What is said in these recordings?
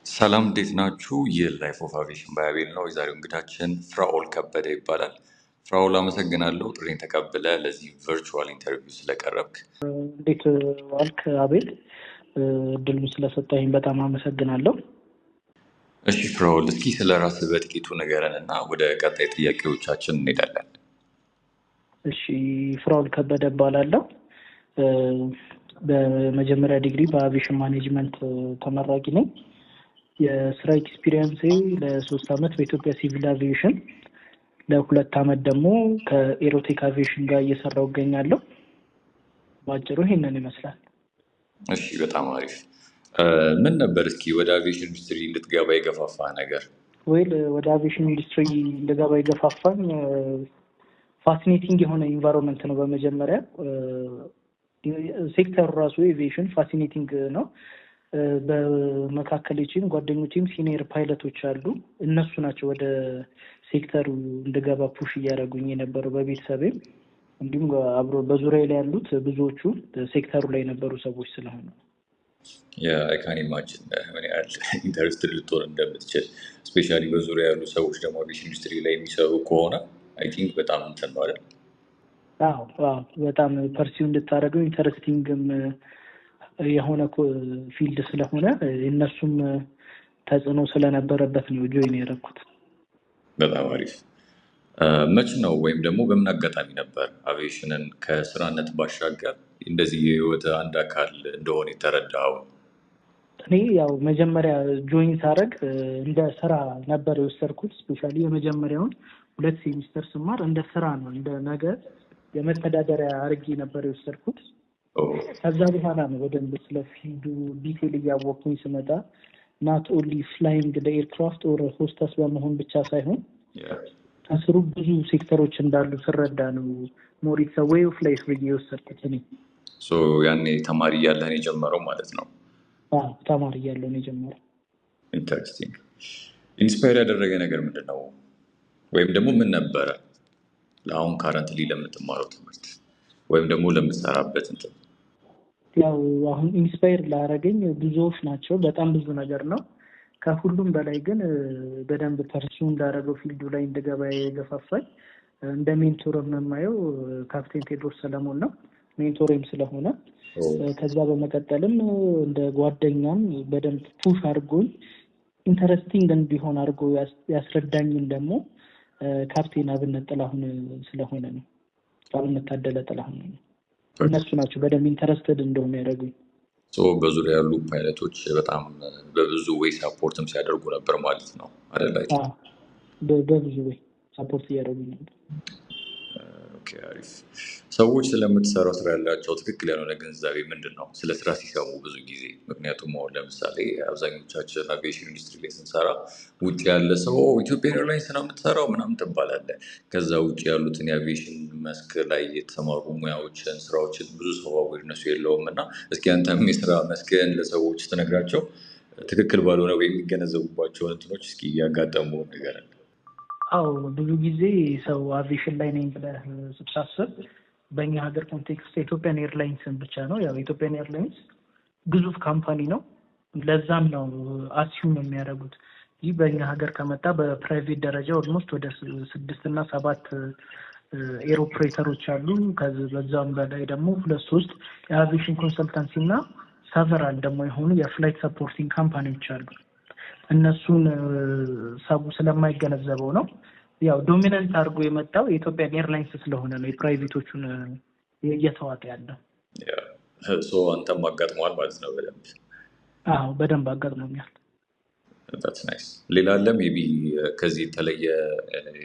ሰላም እንዴት ናችሁ? ይህ ላይፍ ኦፍ አቪዬሽን በአቤል ነው። የዛሬው እንግዳችን ፍራኦል ከበደ ይባላል። ፍራኦል አመሰግናለሁ ጥሪን ተቀብለ ለዚህ ቨርቹዋል ኢንተርቪው ስለቀረብክ። እንዴት ዋልክ አቤል? እድሉን ስለሰጠኝ በጣም አመሰግናለሁ። እሺ ፍራኦል፣ እስኪ ስለ ራስህ በጥቂቱ ንገረን እና ወደ ቀጣይ ጥያቄዎቻችን እንሄዳለን። እሺ፣ ፍራኦል ከበደ እባላለሁ። በመጀመሪያ ዲግሪ በአቪዬሽን ማኔጅመንት ተመራቂ ነኝ። የስራ ኤክስፒሪየንሴ ለ3 ዓመት በኢትዮጵያ ሲቪል አቪዬሽን፣ ለ2 ዓመት ደግሞ ከኤሮቴክ አቪዬሽን ጋር እየሰራሁ እገኛለሁ። ባጭሩ ይሄንን ይመስላል። እሺ፣ በጣም አሪፍ። ምን ነበር እስኪ ወደ አቪዬሽን ኢንዱስትሪ እንድትገባ የገፋፋ ነገር? ወደ አቪዬሽን ኢንዱስትሪ እንድገባ የገፋፋኝ ፋሲኔቲንግ የሆነ ኢንቫይሮንመንት ነው። በመጀመሪያ ሴክተሩ ራሱ ኤቪዬሽን ፋሲኔቲንግ ነው። በመካከላችን ጓደኞቼም ሲኒየር ፓይለቶች አሉ። እነሱ ናቸው ወደ ሴክተሩ እንድገባ ፑሽ እያደረጉኝ የነበረው። በቤተሰቤም እንዲሁም አብሮ በዙሪያ ላይ ያሉት ብዙዎቹ ሴክተሩ ላይ የነበሩ ሰዎች ስለሆኑ የአይካን ኢማጂን ምን ያህል ኢንተረስትድ ልትሆን እንደምትችል፣ ስፔሻሊ በዙሪያ ያሉ ሰዎች ደግሞ አቪዬሽን ኢንዱስትሪ ላይ የሚሰሩ ከሆነ አይ ቲንክ በጣም እንትን ነው አይደል? በጣም ፐርሲው እንድታደርገው ኢንተረስቲንግም የሆነ ፊልድ ስለሆነ እነሱም ተጽዕኖ ስለነበረበት ነው ጆይን ያደረኩት። በጣም አሪፍ። መች ነው ወይም ደግሞ በምን አጋጣሚ ነበር አቪዬሽንን ከስራነት ባሻገር እንደዚህ የህይወት አንድ አካል እንደሆነ የተረዳኸው? እኔ ያው መጀመሪያ ጆይን ሳደርግ እንደ ስራ ነበር የወሰድኩት። ስፔሻሊ የመጀመሪያውን 2 ሴሚስተር ስማር እንደ ስራ ነው፣ እንደ ነገር የመተዳደሪያ አድርጌ ነበር የወሰድኩት። ከዛ በኋላ ነው በደንብ ስለ ፊልዱ ዲቴል እያወቅኩኝ ስመጣ ናት ኦንሊ ፍላይንግ ኤርክራፍት ኦር ሆስተስ በመሆን ብቻ ሳይሆን ከስሩ ብዙ ሴክተሮች እንዳሉ ስረዳ ነው ሞር ኢትስ ዌይ ኦፍ ላይፍ ብዬ የወሰድኩት። እኔ ያኔ ተማሪ እያለህ ነው የጀመረው ማለት ነው? ተማሪ እያለሁ ነው የጀመረው። ኢንተረስቲንግ። ኢንስፓየር ያደረገ ነገር ምንድን ነው? ወይም ደግሞ ምን ነበረ ለአሁን ካረንትሊ ለምትማረው ትምህርት ወይም ደግሞ ለምትሰራበት እንትን? ያው አሁን ኢንስፓየር ላደረገኝ ብዙዎች ናቸው፣ በጣም ብዙ ነገር ነው። ከሁሉም በላይ ግን በደንብ ፐርሲው እንዳደረገው ፊልዱ ላይ እንደገባ የገፋፋኝ እንደ ሜንቶር የማየው ካፕቴን ቴዎድሮስ ሰለሞን ነው፣ ሜንቶሬም ስለሆነ። ከዛ በመቀጠልም እንደ ጓደኛም በደንብ ፑሽ አድርጎኝ ኢንተረስቲንግ እንዲሆን አድርጎ ያስረዳኝን ደግሞ ካፕቴን አብነት ጥላሁን ስለሆነ ነው። አብነት ታደለ ጥላሁን ነው። እነሱ ናቸው በደንብ ኢንተረስትድ እንደሆነ ያደረጉኝ። በዙሪያ ያሉ ፓይለቶች በጣም በብዙ ወይ ሳፖርትም ሲያደርጉ ነበር ማለት ነው አይደል? በብዙ ወይ ሳፖርት እያደረጉ ነበር። አሪፍ። ሰዎች ስለምትሰራው ስራ ያላቸው ትክክል ያልሆነ ግንዛቤ ምንድን ነው ስለ ስራ ሲሰሙ ብዙ ጊዜ? ምክንያቱም አሁን ለምሳሌ አብዛኞቻችን አቪዬሽን ኢንዱስትሪ ላይ ስንሰራ ውጭ ያለ ሰው ኢትዮጵያ ኤርላይንስ ነው የምትሰራው ምናምን ትባላለህ። ከዛ ውጭ ያሉትን የአቪዬሽን መስክ ላይ የተሰማሩ ሙያዎችን፣ ስራዎችን ብዙ ሰው አዌርነሱ የለውም እና እስኪ አንተም የስራ መስክህን ለሰዎች ስትነግራቸው ትክክል ባልሆነ ወይ የሚገነዘቡባቸውን እንትኖች እስኪ ያጋጠሙ ነገር አለ? ብዙ ጊዜ ሰው አቪዬሽን ላይ ነኝ ብለህ ስታስብ በእኛ ሀገር ኮንቴክስት የኢትዮጵያን ኤርላይንስን ብቻ ነው። ያው የኢትዮጵያን ኤርላይንስ ግዙፍ ካምፓኒ ነው፣ ለዛም ነው አሲዩም የሚያደርጉት። ይህ በእኛ ሀገር ከመጣ በፕራይቬት ደረጃ ኦልሞስት ወደ 6 እና 7 ኤር ኦፕሬተሮች አሉ። በዛም በላይ ደግሞ 2-3 የአቪዬሽን ኮንሰልታንሲ እና ሰቨራል ደግሞ የሆኑ የፍላይት ሰፖርቲንግ ካምፓኒዎች አሉ። እነሱን ሰው ስለማይገነዘበው ነው ያው ዶሚናንት አድርጎ የመጣው የኢትዮጵያን ኤርላይንስ ስለሆነ ነው የፕራይቬቶቹን እየተዋጠ ያለው። አንተም አጋጥመዋል ማለት ነው? በደንብ በደንብ አጋጥሞኛል። that's nice። ሌላ አለ ሜቢ ከዚህ የተለየ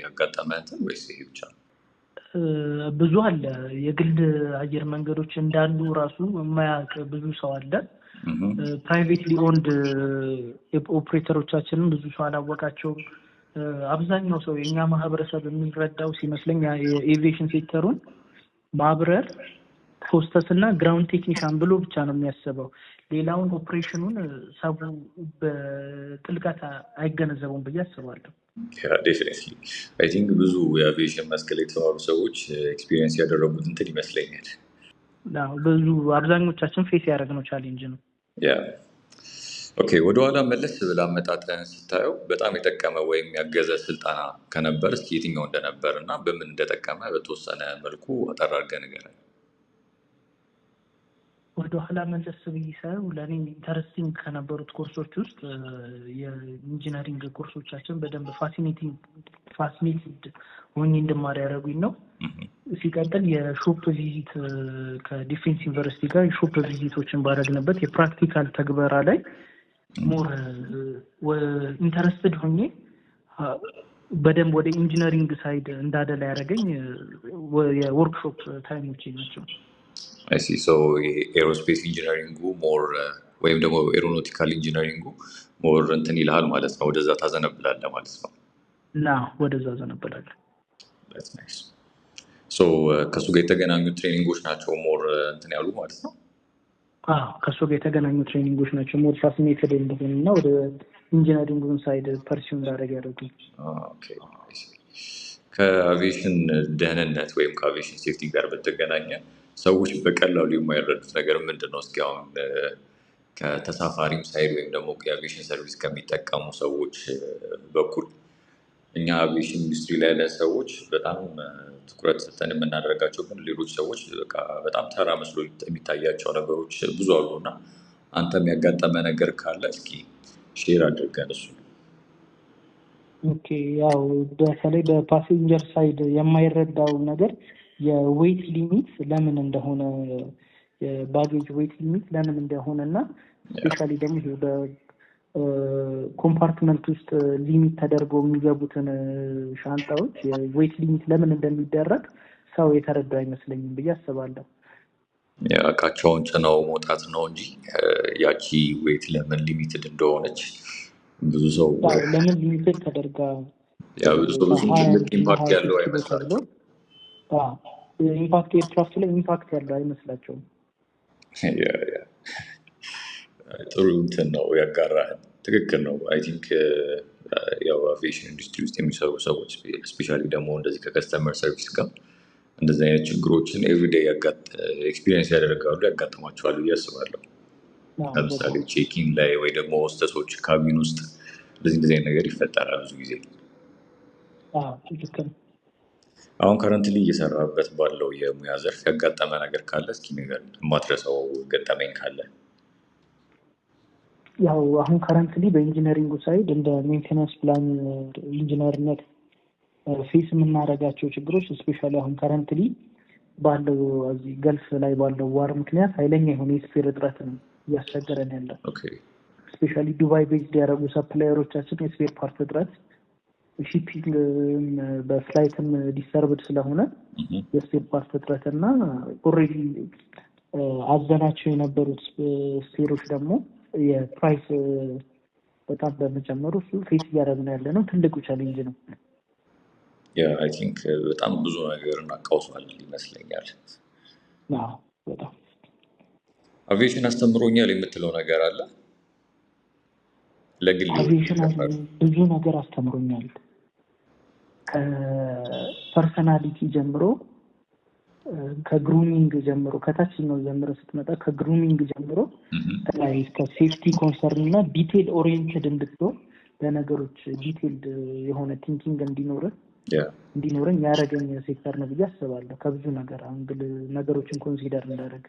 ያጋጠመ እንትን ወይስ ይሄ ብቻ? ብዙ አለ። የግል አየር መንገዶች እንዳሉ ራሱ የማያውቅ ብዙ ሰው አለ። ፕራይቬትሊ ኦንድ ኦፕሬተሮቻችንን ብዙ ሰው አላወቃቸውም። አብዛኛው ሰው የኛ ማህበረሰብ የሚረዳው ሲመስለኝ የኤቪዬሽን ሴክተሩን ማብረር፣ ሆስተስ እና ግራውንድ ቴክኒሻን ብሎ ብቻ ነው የሚያስበው። ሌላውን ኦፕሬሽኑን ሰው በጥልቀት አይገነዘቡም ብዬ አስባለሁ። ዴፊኒትሊ አይ ቲንክ ብዙ የአቪዬሽን መስክ ላይ የተማሩ ሰዎች ኤክስፒሪየንስ ያደረጉት እንትን ይመስለኛል። ብዙ አብዛኞቻችን ፌስ ያደረግነው ቻሌንጅ ነው። ኦኬ፣ ወደኋላ መለስ ብለህ አመጣጥህን ስታየው በጣም የጠቀመ ወይም ያገዘ ስልጠና ከነበር እስኪ የትኛው እንደነበር እና በምን እንደጠቀመ በተወሰነ መልኩ አጠር አድርገህ ንገረን። ወደኋላ መለስ ብዬ ሳየው ለእኔ ኢንተረስቲንግ ከነበሩት ኮርሶች ውስጥ የኢንጂነሪንግ ኮርሶቻችን በደንብ ፋሲኔትድ ሆኜ እንድማር ያደረጉኝ ነው። ሲቀጥል የሾፕ ቪዚት ከዲፌንስ ዩኒቨርሲቲ ጋር የሾፕ ቪዚቶችን ባደረግንበት የፕራክቲካል ተግበራ ላይ ሞር ኢንተረስትድ ሆኜ በደንብ ወደ ኢንጂነሪንግ ሳይድ እንዳደላ ያደረገኝ የወርክሾፕ ታይሞች ናቸው። አይሲ ሶ ኤሮስፔስ ኢንጂነሪንጉ ሞር ወይም ደግሞ ኤሮኖቲካል ኢንጂነሪንጉ ሞር እንትን ይልሃል ማለት ነው፣ ወደዛ ታዘነብላለህ ማለት ነው። ወደዛ ዘነብላለህ። That's nice. ሶ ከሱ ጋር የተገናኙ ትሬኒንጎች ናቸው ሞር እንትን ያሉ ማለት ነው። ከሱ ጋር የተገናኙ ትሬኒንጎች ናቸው ሞር ፋሲኔትድ እንደሆነና ወደ ኢንጂነሪንጉን ሳይድ ፐርሲው እንዳደረግ ያደረጉኝ። ኦኬ፣ ከአቪዬሽን ደህንነት ወይም ከአቪዬሽን ሴፍቲ ጋር በተገናኘ ሰዎች በቀላሉ የማይረዱት ነገር ምንድን ነው? እስኪ አሁን ከተሳፋሪም ሳይድ ወይም ደግሞ የአቪዬሽን ሰርቪስ ከሚጠቀሙ ሰዎች በኩል እኛ አቪዬሽን ኢንዱስትሪ ላይ ያለ ሰዎች በጣም ትኩረት ሰጥተን የምናደርጋቸው ግን ሌሎች ሰዎች በጣም ተራ መስሎ የሚታያቸው ነገሮች ብዙ አሉ እና አንተ የሚያጋጠመ ነገር ካለ እስኪ ሼር አድርገን እሱ። ኦኬ፣ ያው በተለይ በፓሴንጀር ሳይድ የማይረዳው ነገር የዌይት ሊሚት ለምን እንደሆነ የባጌጅ ዌይት ሊሚት ለምን እንደሆነ እና ስፔሻሊ ደግሞ ይሄ በኮምፓርትመንት ውስጥ ሊሚት ተደርገው የሚገቡትን ሻንጣዎች የዌይት ሊሚት ለምን እንደሚደረግ ሰው የተረዳው አይመስለኝም ብዬ አስባለሁ። እቃቸውን ጭነው መውጣት ነው እንጂ ያቺ ዌይት ለምን ሊሚትድ እንደሆነች ብዙ ሰው ለምን ሊሚትድ ተደርጋ ብዙ ኢምፓክት ያለው አይመስላቸውም። ኢምፓክት ኤርክራፍት ላይ ኢምፓክት ያለው አይመስላቸውም። ጥሩ እንትን ነው ያጋራህን። ትክክል ነው። አይ ቲንክ ያው አቪዬሽን ኢንዱስትሪ ውስጥ የሚሰሩ ሰዎች ስፔሻሊ ደግሞ እንደዚህ ከከስተመር ሰርቪስ ጋር እንደዚህ አይነት ችግሮችን ኤቭሪዴይ ኤክስፒሪየንስ ያጋጥሟቸዋል ብዬ አስባለሁ። ለምሳሌ ቼኪንግ ላይ ወይ ደግሞ ሆስተሶች ካቢን ውስጥ እንደዚህ አይነት ነገር ይፈጠራል ብዙ ጊዜ። አሁን ከረንትሊ እየሰራበት ባለው የሙያ ዘርፍ ያጋጠመ ነገር ካለ እስኪ ንገረን፣ የማትረሳው ገጠመኝ ካለ። ያው አሁን ከረንትሊ በኢንጂነሪንጉ ሳይድ እንደ ሜንቴናንስ ፕላን ኢንጂነርነት ፌስ የምናደርጋቸው ችግሮች ስፔሻሊ አሁን ከረንትሊ ባለው እዚህ ገልፍ ላይ ባለው ዋር ምክንያት ኃይለኛ የሆነ የስፔር እጥረት ነው እያስቸገረን ያለው። ስፔሻሊ ዱባይ ቤዝድ ያደረጉ ሰፕላየሮቻችን የስፔር ፓርት እጥረት፣ ሺፒንግ በፍላይትም ዲስተርብድ ስለሆነ የስፔር ፓርት እጥረት እና ኦልሬዲ አዘናቸው የነበሩት ስፔሮች ደግሞ የፕራይስ በጣም በመጨመሩ እሱ ፌስ እያደረግን ያለ ነው። ትልቁ ቻሌንጅ ነው። አይ ቲንክ በጣም ብዙ ነገርን አቃውሷል ይመስለኛል። በጣም አቪዬሽን አስተምሮኛል የምትለው ነገር አለ? ለግል አቪዬሽን ብዙ ነገር አስተምሮኛል። ከፐርሰናሊቲ ጀምሮ ከግሩሚንግ ጀምሮ ከታችኛው ጀምሮ ስትመጣ ከግሩሚንግ ጀምሮ ላይ እስከ ሴፍቲ ኮንሰርን እና ዲቴል ኦሪየንትድ እንድትሆን ለነገሮች ዲቴልድ የሆነ ቲንኪንግ እንዲኖረኝ ያደረገኝ ሴክተር ነው ብዬ አስባለሁ። ከብዙ ነገር አንግል ነገሮችን ኮንሲደር እንዳደረግ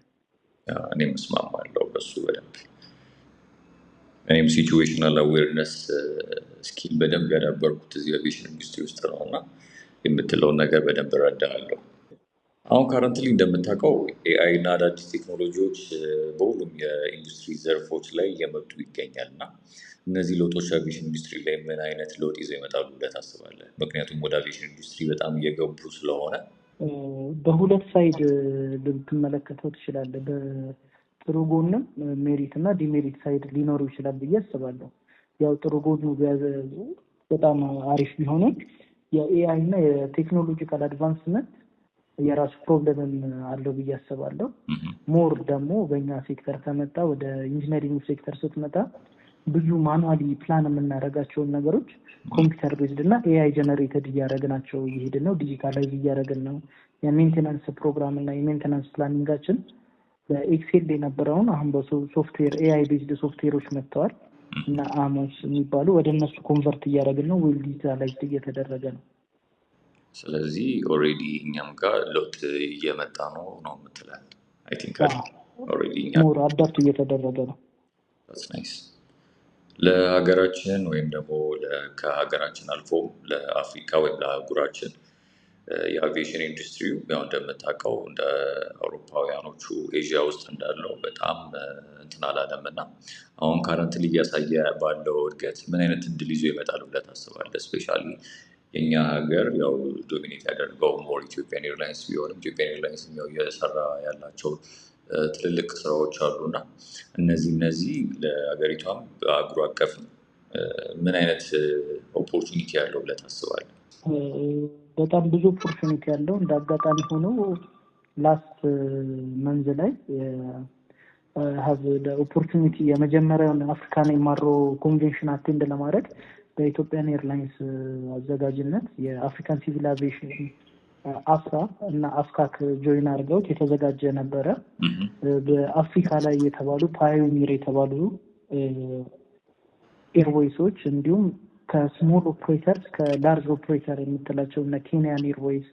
እኔም እስማማለሁ በሱ በደንብ። እኔም ሲቹዌሽናል አዌርነስ ስኪል በደንብ ያዳበርኩት እዚህ አቪዬሽን ኢንዱስትሪ ውስጥ ነው እና የምትለውን ነገር በደንብ እረዳለሁ። አሁን ካረንትሊ እንደምታውቀው ኤአይ እና አዳዲስ ቴክኖሎጂዎች በሁሉም የኢንዱስትሪ ዘርፎች ላይ እየመጡ ይገኛል እና እነዚህ ለውጦች አቪዬሽን ኢንዱስትሪ ላይ ምን አይነት ለውጥ ይዘው ይመጣሉ ብለህ ታስባለህ? ምክንያቱም ወደ አቪዬሽን ኢንዱስትሪ በጣም እየገቡ ስለሆነ። በሁለት ሳይድ ልትመለከተው ትችላለህ። በጥሩ ጎንም ሜሪት እና ዲሜሪት ሳይድ ሊኖሩ ይችላል ብዬ አስባለሁ። ያው ጥሩ ጎኑ በጣም አሪፍ ቢሆንም የኤአይ እና የቴክኖሎጂካል አድቫንስመንት የራሱ ፕሮብለምም አለው ብዬ አስባለሁ። ሞር ደግሞ በእኛ ሴክተር ከመጣ ወደ ኢንጂነሪንግ ሴክተር ስትመጣ ብዙ ማኑዋሊ ፕላን የምናደርጋቸውን ነገሮች ኮምፒውተር ቤዝድ እና ኤአይ ጀነሬተድ እያደረግናቸው እየሄድን ነው። ዲጂታላይዝ እያደረግን ነው። የሜንቴናንስ ፕሮግራም እና የሜንቴናንስ ፕላኒንጋችን በኤክሴል የነበረውን አሁን በሶፍትዌር ኤአይ ቤዝድ ሶፍትዌሮች መጥተዋል። እና አሞስ የሚባሉ ወደ እነሱ ኮንቨርት እያደረግን ነው። ዌል ዲጂታላይዝድ እየተደረገ ነው። ስለዚህ ኦልሬዲ እኛም ጋር ለውጥ እየመጣ ነው የምትላል? አይ ቲንክ ኦልሬዲ እኛ ሞር አዳፕት እየተደረገ ነው። ናይስ። ለሀገራችን ወይም ደግሞ ከሀገራችን አልፎ ለአፍሪካ ወይም ለአህጉራችን የአቪዬሽን ኢንዱስትሪው ያው እንደምታውቀው እንደ አውሮፓውያኖቹ ኤዥያ ውስጥ እንዳለው በጣም እንትን አላለም እና አሁን ካረንትሊ እያሳየ ባለው እድገት ምን አይነት እድል ይዞ ይመጣል ብለህ ታስባለህ? ስፔሻሊ የእኛ ሀገር ያው ዶሚኔት ያደርገው ሞር ኢትዮጵያን ኤርላይንስ ቢሆንም ኢትዮጵያን ኤርላይንስ ያው እየሰራ ያላቸው ትልልቅ ስራዎች አሉ እና እነዚህ ለሀገሪቷም በአህጉሩ አቀፍ ምን አይነት ኦፖርቹኒቲ ያለው ብለህ ታስባለህ? በጣም ብዙ ኦፖርቹኒቲ ያለው እንደ አጋጣሚ ሆኖ ላስት መንዝ ላይ ሀቭ ኦፖርቹኒቲ የመጀመሪያውን አፍሪካን ኤምአርኦ ኮንቬንሽን አቴንድ ለማድረግ በኢትዮጵያን ኤርላይንስ አዘጋጅነት የአፍሪካን ሲቪል አቪዬሽን አፍራ እና አፍካክ ጆይን አድርገውት የተዘጋጀ ነበረ። በአፍሪካ ላይ የተባሉ ፓዮኒር የተባሉ ኤርዌይሶች እንዲሁም ከስሞል ኦፕሬተር ከላርጅ ኦፕሬተር የምትላቸው እነ ኬንያን ኤርዌይስ፣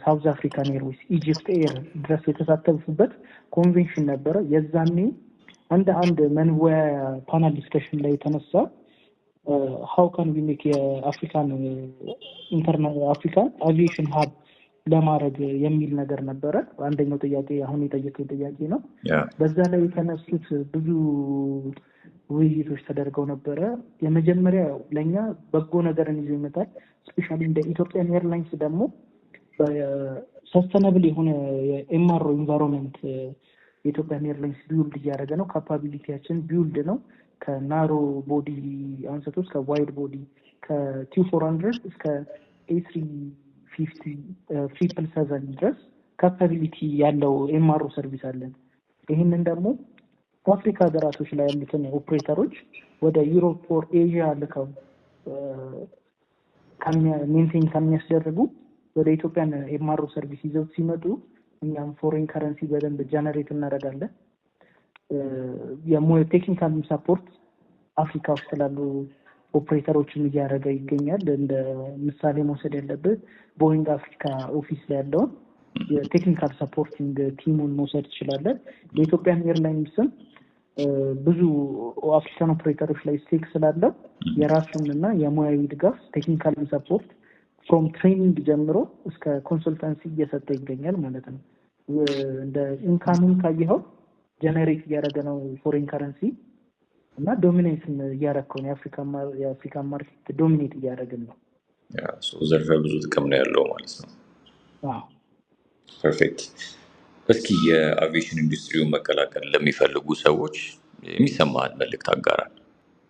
ሳውዝ አፍሪካን ኤርዌይስ፣ ኢጂፕት ኤር ድረስ የተሳተፉበት ኮንቬንሽን ነበረ። የዛኔ አንድ መንወያ ፓናል ዲስከሽን ላይ የተነሳ ሃው ካን ዊ ሜክ የአፍሪካን አፍሪካን አቪዬሽን ሀብ ለማድረግ የሚል ነገር ነበረ። አንደኛው ጥያቄ አሁን የጠየቀው ጥያቄ ነው። በዛ ላይ የተነሱት ብዙ ውይይቶች ተደርገው ነበረ። የመጀመሪያ ለእኛ በጎ ነገርን ይዞ ይመጣል። ስፔሻሊ እንደ ኢትዮጵያን ኤርላይንስ ደግሞ ሰስተነብል የሆነ የኤምአርኦ ኢንቫይሮንመንት የኢትዮጵያን ኤርላይንስ ቢውልድ እያደረገ ነው። ካፓቢሊቲያችን ቢውልድ ነው። ከናሮ ቦዲ አንስቶ እስከ ዋይድ ቦዲ ከ400 እስከ A350 777 ድረስ ካፓቢሊቲ ያለው ኤምአርኦ ሰርቪስ አለን። ይህንን ደግሞ በአፍሪካ ሀገራቶች ላይ ያሉትን ኦፕሬተሮች ወደ ዩሮፕ ኦር ኤዥያ ልከው ሜንቴን ከሚያስደርጉ ወደ ኢትዮጵያን ኤምአርኦ ሰርቪስ ይዘው ሲመጡ እኛም ፎሬን ከረንሲ በደንብ ጀነሬት እናደርጋለን። ቴክኒካል ሰፖርት አፍሪካ ውስጥ ላሉ ኦፕሬተሮችን እያደረገ ይገኛል። እንደ ምሳሌ መውሰድ ያለብህ ቦይንግ አፍሪካ ኦፊስ ላይ ያለውን የቴክኒካል ሰፖርቲንግ ቲሙን መውሰድ ትችላለን። የኢትዮጵያን ኤርላይንስም ብዙ አፍሪካን ኦፕሬተሮች ላይ ስቴክ ስላለው የራሱን እና የሙያዊ ድጋፍ ቴክኒካል ሰፖርት ፍሮም ትሬኒንግ ጀምሮ እስከ ኮንሰልታንሲ እየሰጠ ይገኛል ማለት ነው። እንደ ኢንካምን ካየኸው ጀነሬት እያደረገ ነው ፎሬን ከረንሲ እና ዶሚኔትን እያደረግከው ነው። የአፍሪካ ማርኬት ዶሚኔት እያደረግን ነው። ዘርፈ ብዙ ጥቅም ነው ያለው ማለት ነው። ፐርፌክት። እስኪ የአቪዬሽን ኢንዱስትሪውን መቀላቀል ለሚፈልጉ ሰዎች የሚሰማህን መልዕክት አጋራል።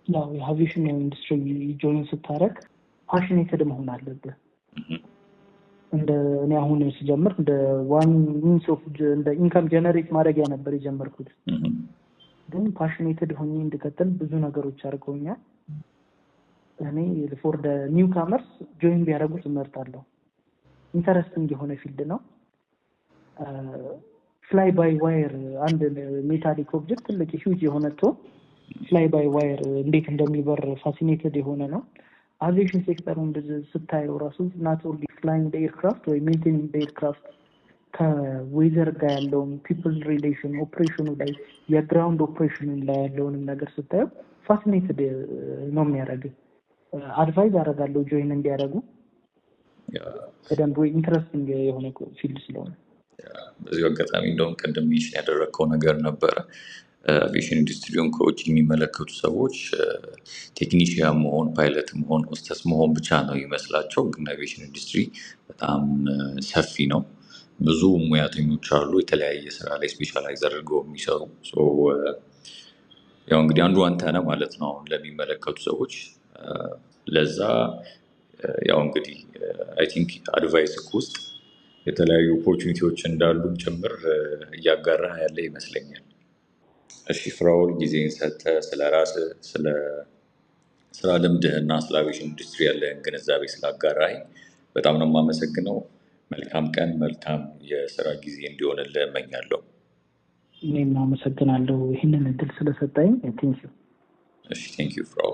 ያው የአቪዬሽን ኢንዱስትሪ ጆይን ስታደርግ ፓሽኔትድ መሆን አለብህ። እንደ እኔ አሁን ሲጀምር እንደ ዋን ሚንስ ኦፍ እንደ ኢንካም ጀነሬት ማድረጊያ ነበር የጀመርኩት። ግን ፓሽኔትድ ሆኜ እንድቀጥል ብዙ ነገሮች አድርገውኛል። እኔ ፎር ደ ኒው ካመርስ ጆይን ቢያደርጉት እመርጣለሁ። ኢንተረስቲንግ የሆነ ፊልድ ነው። ፍላይ ባይ ዋየር አንድ ሜታሊክ ኦብጀክት ትልቅ ሂውጅ የሆነ ፍላይ ባይ ዋየር እንዴት እንደሚበር ፋሲኔትድ የሆነ ነው። አቪዬሽን ሴክተሩን ስታየው ራሱ ናት ኦንሊ ፍላይንግ ኤርክራፍት ወይ ሜንቴኒንግ ኤርክራፍት ከዌዘር ጋር ያለውን ፒፕል ሪሌሽን ኦፕሬሽኑ ላይ የግራውንድ ኦፕሬሽኑ ላይ ያለውንም ነገር ስታየው ፋሲኔትድ ነው የሚያደርግ። አድቫይዝ አደርጋለሁ ጆይን እንዲያደርጉ በደንብ ኢንትረስቲንግ የሆነ ፊልድ ስለሆነ። በዚሁ አጋጣሚ እንደውም ቅድም ሜንሽን ያደረግከው ነገር ነበረ። አቪዬሽን ኢንዱስትሪውን ከውጭ የሚመለከቱ ሰዎች ቴክኒሽያን መሆን፣ ፓይለት መሆን፣ ሆስተስ መሆን ብቻ ነው ይመስላቸው። ግን አቪዬሽን ኢንዱስትሪ በጣም ሰፊ ነው። ብዙ ሙያተኞች አሉ የተለያየ ስራ ላይ ስፔሻላይዝ አድርገው የሚሰሩ። ያው እንግዲህ አንዱ አንተ ነህ ማለት ነው ለሚመለከቱ ሰዎች። ለዛ ያው እንግዲህ አይ ቲንክ አድቫይስ ውስጥ የተለያዩ ኦፖርቹኒቲዎች እንዳሉ ጭምር እያጋራህ ያለ ይመስለኛል። እሺ ፍራኦል፣ ጊዜን ሰጥተህ ስለ ራስህ፣ ስለ ስራ ልምድህና ስለ አቪዬሽን ኢንዱስትሪ ያለህን ግንዛቤ ስላጋራኸኝ በጣም ነው የማመሰግነው። መልካም ቀን፣ መልካም የስራ ጊዜ እንዲሆንልህ እመኛለሁ። እኔም አመሰግናለሁ ይህንን እድል ስለሰጠኝ። ቴንኪው። እሺ ቴንክ ዩ ፍራው